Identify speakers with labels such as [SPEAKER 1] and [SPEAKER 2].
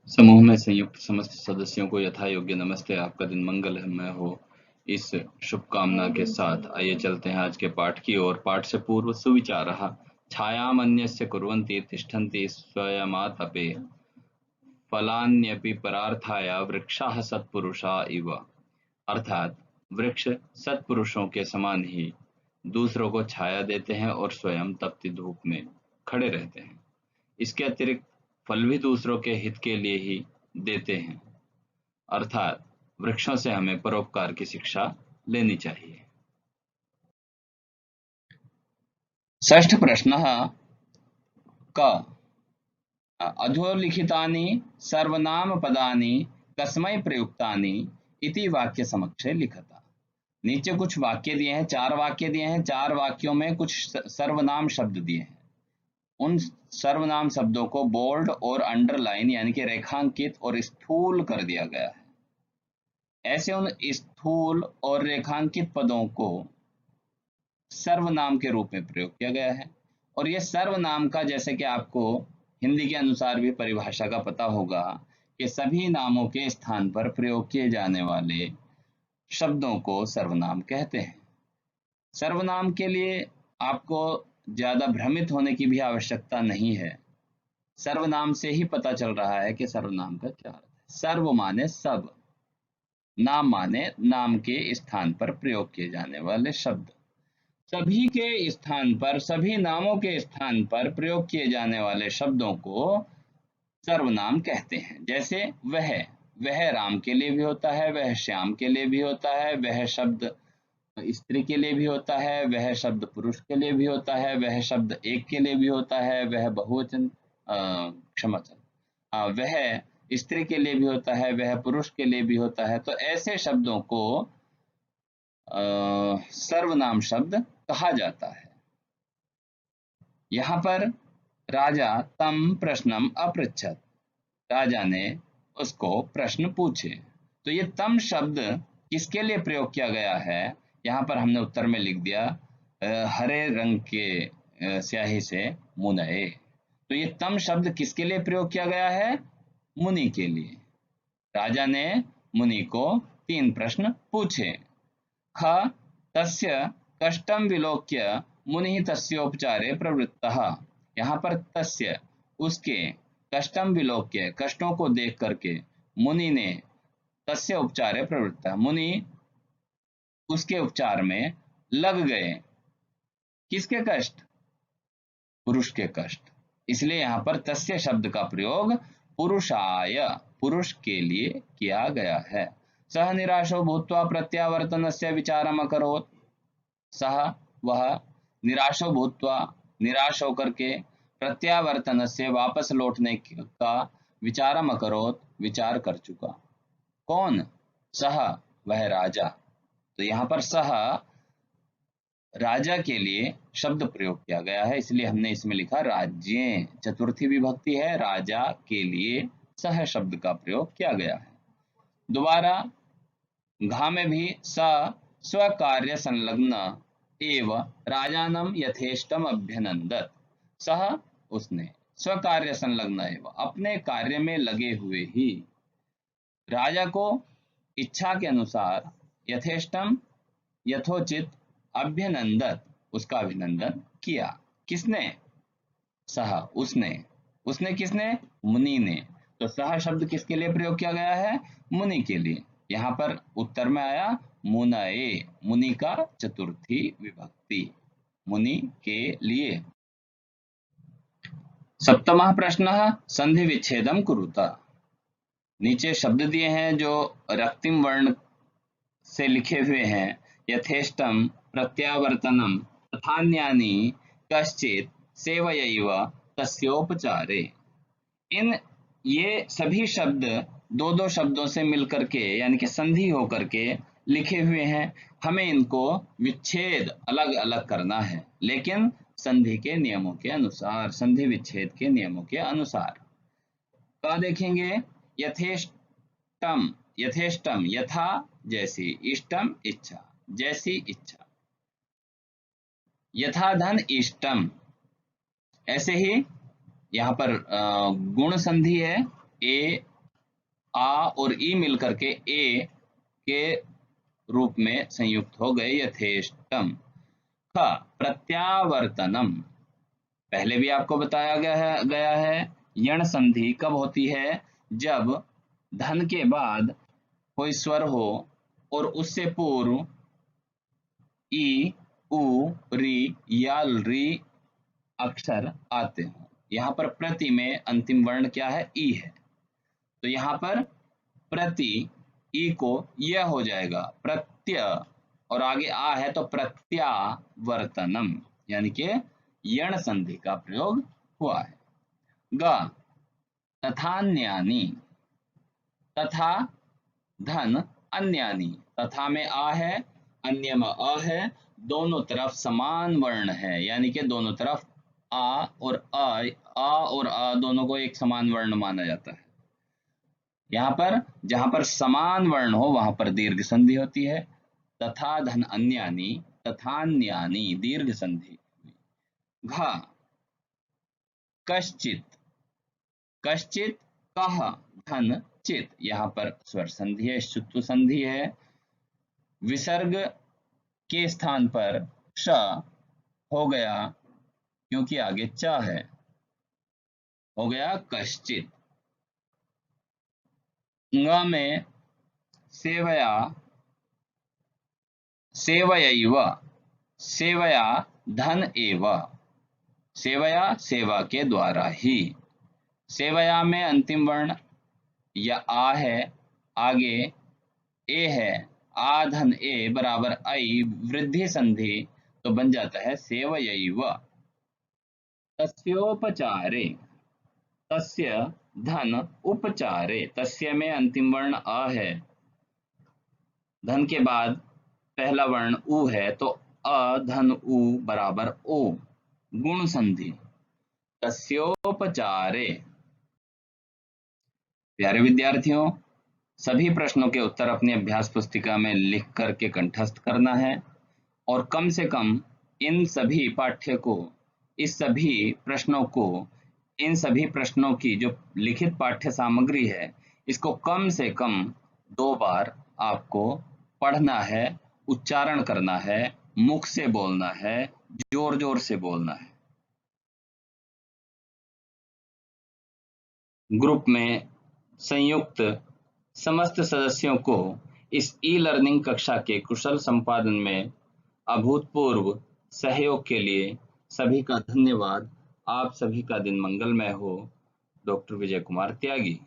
[SPEAKER 1] समूह में संयुक्त समस्त सदस्यों को यथा योग्य नमस्ते। आपका दिन मंगलमय हो, इस शुभकामना के साथ आइए चलते हैं आज के पाठ की ओर। पाठ से पूर्व सुविचारः। छायामन्यस्य कुर्वन्ति तिष्ठन्ति स्वयमातपे, फलान्यपि परार्थाय वृक्षाः सत्पुरुषा इव। अर्थात वृक्ष सत्पुरुषों के समान ही दूसरों को छाया देते हैं और स्वयं तपती धूप में खड़े रहते हैं। इसके अतिरिक्त फल भी दूसरों के हित के लिए ही देते हैं। अर्थात वृक्षों से हमें परोपकार की शिक्षा लेनी चाहिए। षष्ठ प्रश्नः क अधोलिखितानि सर्वनामपदानि कस्मै प्रयुक्तानि इति वाक्य समक्षे लिखता। नीचे कुछ वाक्य दिए हैं, 4 वाक्य दिए हैं। 4 वाक्यों में कुछ सर्वनाम शब्द दिए हैं। उन सर्वनाम शब्दों को बोल्ड और अंडरलाइन यानी कि रेखांकित और स्थूल कर दिया गया है। ऐसे उन स्थूल और रेखांकित पदों को सर्वनाम के रूप में प्रयोग किया गया है। और यह सर्वनाम का, जैसे कि आपको हिंदी के अनुसार भी परिभाषा का पता होगा, कि सभी नामों के स्थान पर प्रयोग किए जाने वाले शब्दों को सर्वनाम कहते हैं। सर्वनाम के लिए आपको ज्यादा भ्रमित होने की भी आवश्यकता नहीं है। सर्वनाम से ही पता चल रहा है कि सर्वनाम का क्या अर्थ है। सर्व माने सब, नाम माने नाम के स्थान पर प्रयोग किए जाने वाले शब्द। सभी के स्थान पर, सभी नामों के स्थान पर प्रयोग किए जाने वाले शब्दों को सर्वनाम कहते हैं। जैसे वह राम के लिए भी होता है, वह श्याम के लिए भी होता है, वह शब्द स्त्री के लिए भी होता है, वह शब्द पुरुष के लिए भी होता है, वह शब्द एक के लिए भी होता है, वह बहुवचन क्षमा वह स्त्री के लिए भी होता है, वह पुरुष के लिए भी होता है। तो ऐसे शब्दों को सर्वनाम शब्द कहा जाता है। यहाँ पर राजा तम प्रश्नम अपृच्छत, राजा ने उसको प्रश्न पूछे। तो ये तम शब्द किसके लिए प्रयोग किया गया है, यहाँ पर हमने उत्तर में लिख दिया हरे रंग के स्याही से मुनए। तो ये तम शब्द किसके लिए प्रयोग किया गया है? मुनि के लिए। राजा ने मुनि को 3 प्रश्न पूछे। ख तस्य कष्टम विलोक्य मुनि तस्योपचारे प्रवृत्तः। यहाँ पर तस्य, उसके, कष्टम विलोक्य, कष्टों को देख करके, मुनि ने तस्य उपचारे प्रवृत्तः, मुनि उसके उपचार में लग गए। किसके कष्ट? पुरुष के कष्ट। इसलिए यहाँ पर तस्य शब्द का प्रयोग पुरुषाय, पुरुष के लिए किया गया है। सह निराशो भूत्वा प्रत्यावर्तनस्य विचारम अकरोत्। सह, वह, निराशो भूत्वा, निराश होकर के, प्रत्यावर्तन से, वापस लौटने का, विचारम अकरोत्, विचार कर चुका। कौन? सह, वह राजा। तो यहाँ पर सह राजा के लिए शब्द प्रयोग किया गया है, इसलिए हमने इसमें लिखा राज्ये। चतुर्थी विभक्ति है, राजा के लिए सह शब्द का प्रयोग किया गया है। दोबारा घा में भी स स्वकार्य संलग्न एव राजानम यथेष्टम अभ्यनंदत। सह, उसने, स्वकार्य संलग्न एव, अपने कार्य में लगे हुए ही, राजा को इच्छा के अनुसार, यथेष्टम, यथोचित, अभ्यनंदत, उसका अभिनंदन किया। किसने? सह, उसने। उसने किसने? मुनि ने। तो सह शब्द किसके लिए प्रयोग किया गया है? मुनि के लिए। यहाँ पर उत्तर में आया मुनए, मुनि का चतुर्थी विभक्ति, मुनि के लिए। सप्तमः प्रश्नः संधि विच्छेदम कुरुता। नीचे शब्द दिए हैं जो रक्तिम वर्ण से लिखे हुए हैं। यथेष्टम, प्रत्यावर्तनम, तथान्यानि, कश्चित, सेवयैव, तस्योपचारे। इन ये सभी शब्द दो दो शब्दों से मिलकर के, यानी कि संधि होकर के लिखे हुए हैं। हमें इनको विच्छेद अलग अलग करना है, लेकिन संधि के नियमों के अनुसार, संधि विच्छेद के नियमों के अनुसार। क्या देखेंगे? यथेष्टम, यथेष्टम, यथा जैसी, इष्टम इच्छा, जैसी इच्छा। यथा धन इष्टम, ऐसे ही यहाँ पर गुण संधि है, ए आ और ई मिलकर के ए के रूप में संयुक्त हो गए यथेष्टम। ख प्रत्यावर्तनम, पहले भी आपको बताया गया है यण संधि कब होती है, जब धन के बाद कोई स्वर हो और उससे पूर्व ई, उ, री या री अक्षर आते हो। यहाँ पर प्रति में अंतिम वर्ण क्या है, ई है, तो यहाँ पर प्रति ई को यह हो जाएगा प्रत्य, और आगे आ है तो प्रत्यावर्तनम, यानी कि यण संधि का प्रयोग हुआ है। ग तथान्यानि, तथा धन अन्यानि, तथा में आ है, अन्य में अ है, दोनों तरफ समान वर्ण है, यानी कि दोनों तरफ आ और अ दोनों को एक समान वर्ण माना जाता है। यहाँ पर जहां पर समान वर्ण हो वहां पर दीर्घ संधि होती है। तथा धन अन्यानि, तथान्यानि दीर्घ संधि। घ कश्चित, कश्चित कह धन चित, यहाँ पर स्वर संधि है, शुत्व संधि है। विसर्ग के स्थान पर श हो गया क्योंकि आगे च है, हो गया कश्चित। ङ में सेवया, सेवयैव, सेवया धन एव, सेवया सेवा के द्वारा ही। सेवया में अंतिम वर्ण या आ है, आगे ए है, आ धन ए बराबर आई वृद्धि संधि, तो बन जाता है सेवयैव। तस्योपचारे, तस्य धन उपचारे, तस्य में अंतिम वर्ण अ है, धन के बाद पहला वर्ण उ है, तो अ धन उ बराबर ओ, गुण संधि। तस्योपचारे। प्यारे विद्यार्थियों, सभी प्रश्नों के उत्तर अपनी अभ्यास पुस्तिका में लिख करके कंठस्थ करना है, और कम से कम इन सभी पाठ्य को, इस सभी प्रश्नों को, इन सभी प्रश्नों की जो लिखित पाठ्य सामग्री है, इसको कम से कम 2 बार आपको पढ़ना है, उच्चारण करना है, मुख से बोलना है, जोर जोर से बोलना है। ग्रुप में संयुक्त समस्त सदस्यों को इस ई लर्निंग कक्षा के कुशल संपादन में अभूतपूर्व सहयोग के लिए सभी का धन्यवाद। आप सभी का दिन मंगलमय हो। डॉक्टर विजय कुमार त्यागी।